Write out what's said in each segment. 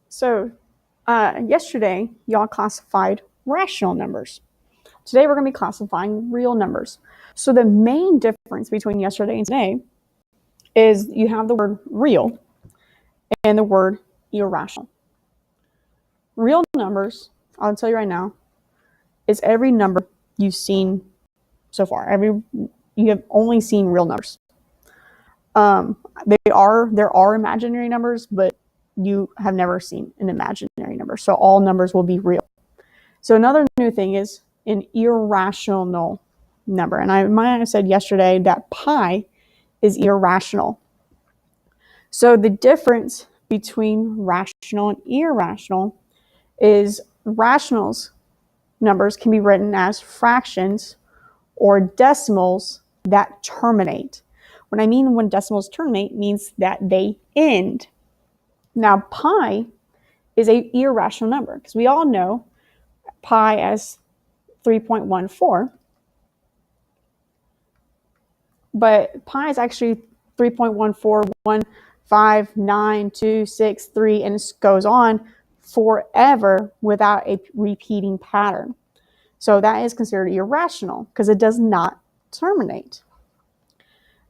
So yesterday, y'all classified rational numbers. Today, we're going to be classifying real numbers. So the main difference between yesterday and today is you have the word real and the word irrational. Real numbers, I'll tell you right now, is every number you've seen so far. You have only seen real numbers. There are imaginary numbers, but you have never seen an imaginary number. So all numbers will be real. So another new thing is an irrational number. And I might have said yesterday that pi is irrational. So the difference between rational and irrational is rationals numbers can be written as fractions or decimals that terminate. What I mean when decimals terminate means that they end. Now pi is an irrational number because we all know pi as 3.14, but pi is actually 3.1415926 and it goes on forever without a repeating pattern. So that is considered irrational because it does not terminate.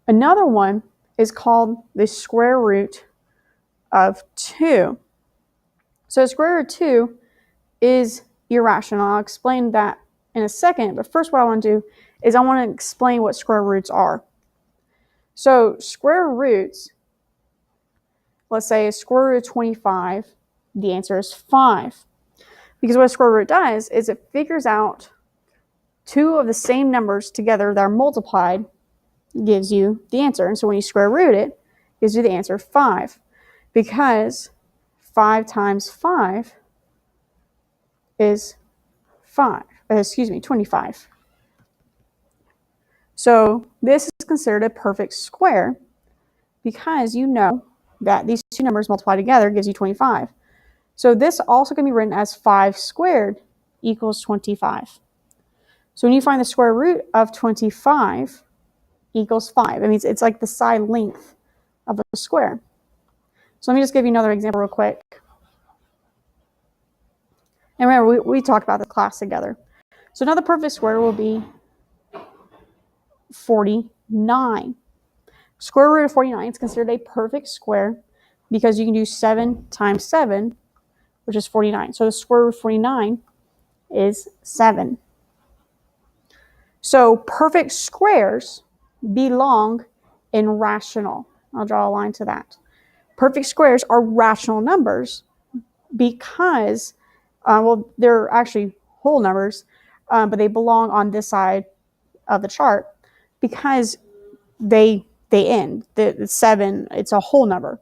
Another one is called the square root of 2. So the square root of 2 is irrational. I'll explain that in a second, but first what I want to do is I want to explain what square roots are. So square roots, let's say a square root of 25, the answer is 5. Because what a square root does is it figures out two of the same numbers together that are multiplied, gives you the answer. And so when you square root it, it gives you the answer 5. Because 5 times 5 is 25. So this is considered a perfect square because you know that these two numbers multiplied together gives you 25. So this also can be written as 5 squared equals 25. So when you find the square root of 25 equals 5, it means it's like the side length of a square. So let me just give you another example real quick. And remember, we talked about the class together. So another perfect square will be 49. Square root of 49 is considered a perfect square because you can do 7 times 7, which is 49. So the square root of 49 is 7. So perfect squares belong in rational. I'll draw a line to that. Perfect squares are rational numbers because, they're actually whole numbers, but they belong on this side of the chart because they end. The 7, it's a whole number.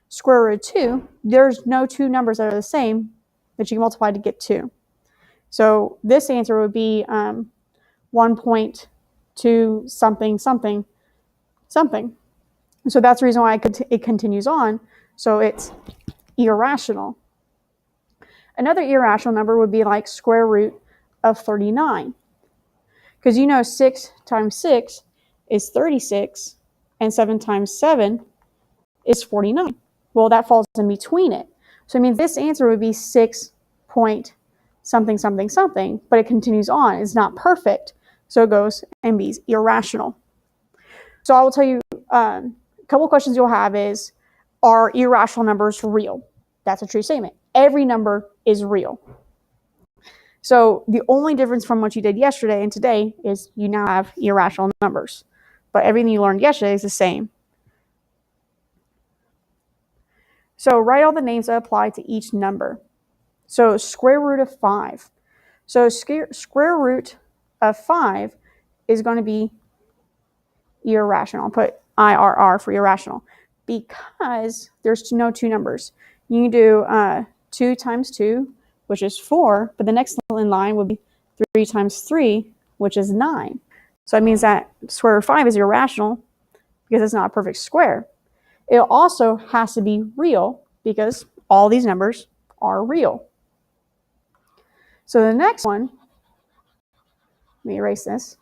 Square root of 2, there's no two numbers that are the same that you can multiply to get 2. So this answer would be 1.2 something something something. So that's the reason why it continues on. So it's irrational. Another irrational number would be like square root of 39. Because you know 6 times 6 is 36 and 7 times 7 is 49. Well, that falls in between it. So it means this answer would be 6 point something something something, but it continues on. It's not perfect. So it goes and be irrational. So I will tell you a couple of questions you'll have is, are irrational numbers real? That's a true statement. Every number is real. So the only difference from what you did yesterday and today is you now have irrational numbers. But everything you learned yesterday is the same. So write all the names that apply to each number. So square root of 5. So square root of 5 is going to be irrational. I'll put IRR for irrational because there's no two numbers. You can do 2 times 2, which is 4, but the next in line would be 3 times 3, which is 9. So it means that square root of 5 is irrational because it's not a perfect square. It also has to be real because all these numbers are real. So the next one, let me erase this,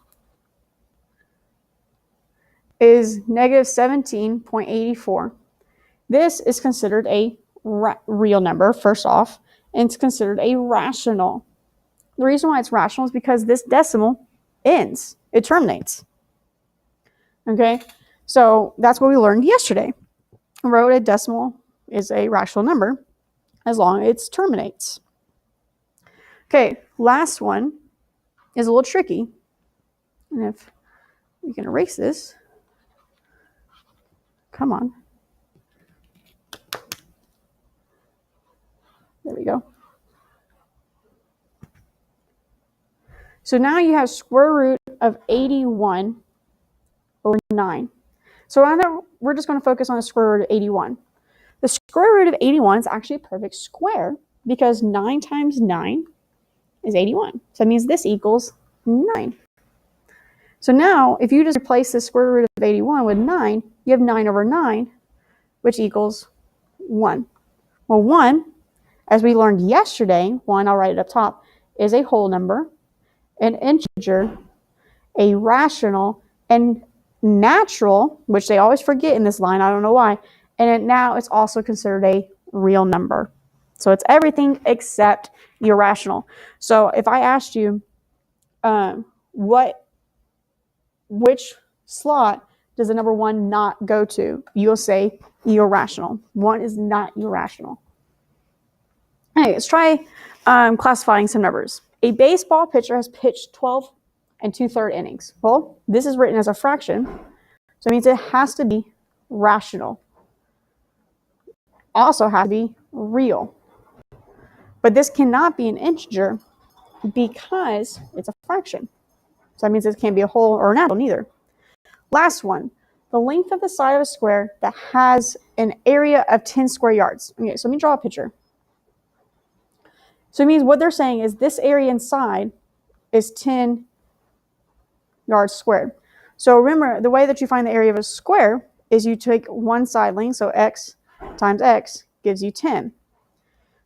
is negative 17.84. This is considered a real number, first off, and it's considered a rational. The reason why it's rational is because this decimal ends. It terminates. Okay? So that's what we learned yesterday. I wrote a decimal is a rational number as long as it terminates. Okay, last one is a little tricky. And if we can erase this, come on. There we go. So now you have square root of 81 over 9. So I know we're just going to focus on the square root of 81. The square root of 81 is actually a perfect square because 9 times 9 is 81. So that means this equals 9. So now if you just replace the square root of 81 with 9, you have 9 over 9, which equals 1. Well, 1, as we learned yesterday, 1, I'll write it up top, is a whole number, an integer, a rational, and natural, which they always forget in this line, I don't know why, and now it's also considered a real number. So it's everything except irrational. So if I asked you which slot does the number 1 not go to, you'll say irrational. 1 is not irrational. Okay, let's try classifying some numbers. A baseball pitcher has pitched 12 and 2/3 innings. Well, this is written as a fraction, so it means it has to be rational. Also has to be real. But this cannot be an integer because it's a fraction. So that means it can't be a whole or a natural neither. Last one, the length of the side of a square that has an area of 10 square yards. Okay, so let me draw a picture. So it means what they're saying is this area inside is 10 yards squared. So remember, the way that you find the area of a square is you take one side length, so x times x gives you 10.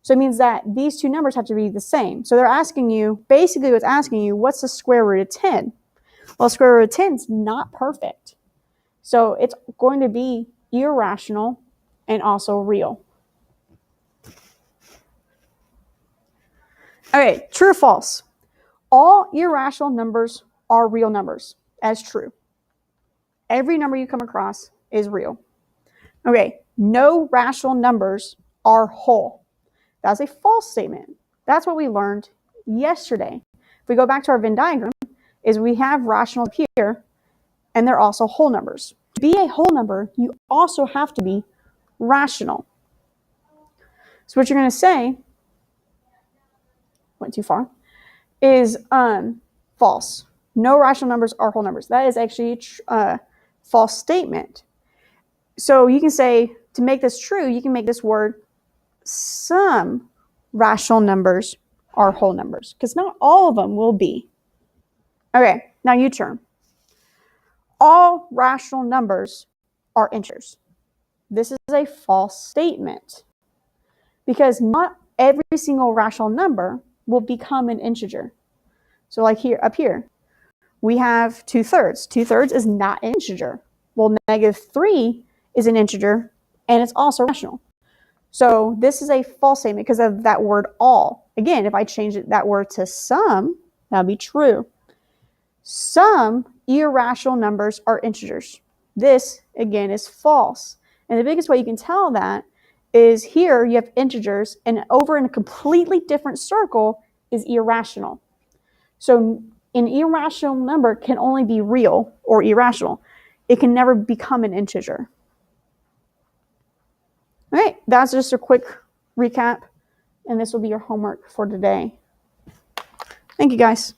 So it means that these two numbers have to be the same. So they're asking you, basically what's asking you, what's the square root of 10? Well, square root of 10 is not perfect. So it's going to be irrational and also real. Okay, true or false? All irrational numbers are real numbers, as true. Every number you come across is real. Okay, no rational numbers are whole. That's a false statement. That's what we learned yesterday. If we go back to our Venn diagram, is we have rational here, and they're also whole numbers. To be a whole number, you also have to be rational. So what you're going to say, went too far, is false. No rational numbers are whole numbers. That is actually a false statement. So you can say, to make this true, you can make this word, some rational numbers are whole numbers, because not all of them will be. Okay, now you turn. All rational numbers are integers. This is a false statement, because not every single rational number will become an integer. So like here, up here, we have 2/3. 2/3 is not an integer. Well, -3 is an integer, and it's also rational. So this is a false statement because of that word all. Again, if I change that word to some, that would be true. Some irrational numbers are integers. This, again, is false. And the biggest way you can tell that is here you have integers, and over in a completely different circle is irrational. So an irrational number can only be real or irrational. It can never become an integer. All right, that's just a quick recap, and this will be your homework for today. Thank you, guys.